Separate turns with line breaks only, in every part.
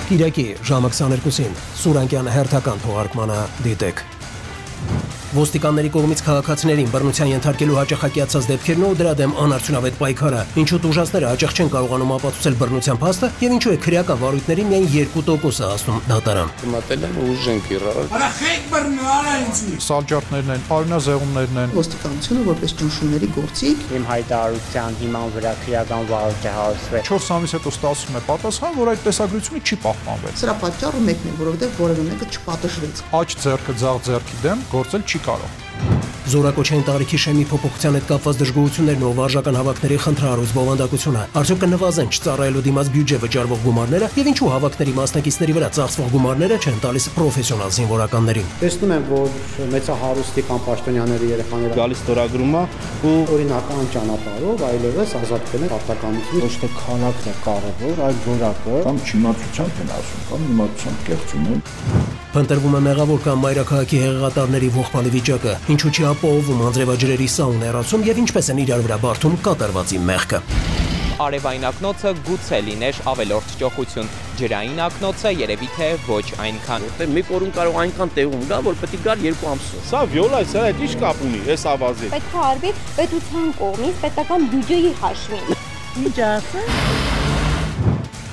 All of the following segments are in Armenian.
Կիրակի ժամը 22-ին Սուրանկյան հերթական թողարկմանը դիտեք։ Ոստիկանների կողմից քաղաքացիներին բռնության ենթարկելու հաճախակիացած դեպքերն ու դրա դեմ անարդյունավետ պայքարը, ինչու տուժածները հաճախ չեն կարողանում ապացուցել բռնության փաստը եւ ինչու է քրեական վարույթների միայն 2% հասնում դատարան։
Մտել են ուժ են կիրառել։
Սալջարդներն են, արյունազեղումներն են։
Ոստիկանությունը որպես ճնշումների գործիք
իմ հայտարարության հիման վրա քրեական վարույթ է հարուցվել։
4 ամիս հետո ստացվում է պատասխան, որ այդ տեսագրությունը չի պահպանվել։
Սրա պատճառը մեկն է, որովհետև որևէ մեկը չպատժվեց։
Աջ ձեռքը ձախ ձեռքի դեմ գործել չի կարող։
Զորակոչային տարիքի շեմի փոփոխության հետ կապված դժգոհություններն ու վարժական հավաքների խնդրահարույց բովանդակությունը, արդյոք կնվազեն չծառայելու դիմաց բյուջե վճարվող գումարները եւ ինչու հավաքների մասնակիցների վրա ծախսվող գումարները չեն տալիս պրոֆեսիոնալ զինվորականներին։
Տեսնում եմ, որ մեծահարուստի կամ պաշտոնյաների երեխաները
Գալիս ստորագրումը ու
օրինական ճանապարհով այլևս ազատվել են արտականությունից։
Ոչ թե քանակն է կարևոր, այլ որակը, կամ չիմացությամբ են ասում, կամ իմացությամբ կեղծում են։
Փնտրվում է մեղավոր կամ մայրաքաղաքի հեղեղատարների ողբալի վիճակը, ինչու չի ապահովում անձրևաջրերի սաուն հեռացում եւ ինչպես են իրար վրա բարդում կատարվածի մեղքը։
Արևային ակնոցը գուցե լիներ ավելորդ ճոխություն, ջրային ակնոցը երևի թե ոչ այնքան։
մի ֆորում կարող այնքան տեղում գա, որ պետք է գար 2 ամսով։ Սա վիոլա է, սա ինչ կապ ունի, այս ավազի։
Պետք է արվի պետության կողմից պետական բյուջեի հաշվին։
Ինչ ասա։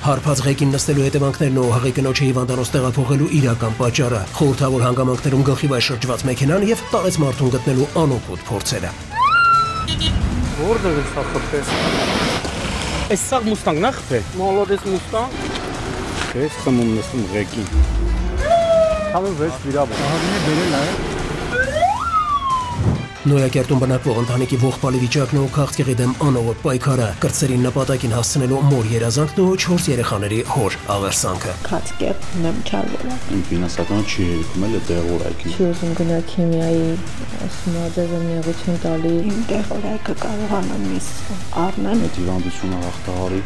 Հարբած ղեկին նստելու հետևանքներն ու հղի կնոջը հիվանդանոց տեղափոխելու իրական պատճառը, խորհրդավոր հանգամանքներում գլխիվայր շրջված մեքենան եւ տարեց մարդուն գտնելու անօգուտ փորձերը։
Որտեղ է սա խփել։
Այս սա մուստանգն է խփել։
Մոլոդես մուստանգ։
Ես խմում նստում ղեկին։
Համը վեց վիրաբը։ Ահագինը բերել է։
Նոյակերտում բնակվող ընտանիքի ողբալի վիճակն ու քաղցկեղի դեմ անողոտ պայքարը, կրտսերին նպատակին հասցնելու մոր երազանքն ու 4 երեխաների հոր աղերսանքը։
Քաղցկեղ ունեմ չարվելա։
Իմ ֆինանսականը չի երիքում էլ է տեղորայքի։
Չի ուզում գնա քիմիայի, ասում ադեզ նեղություն տալի։ Իմ տեղորայքը կարողանամ միս առնել։
Այդ հիվանդությունը հաղթահարի,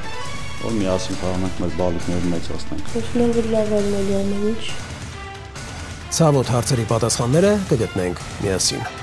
որ միասին կարողանանք մեր բալիկները մեծացնենք։
Խնդրում լավ ալմալյանից։
Ցավոտ հարցերի պատասխանները կգտնենք միասին։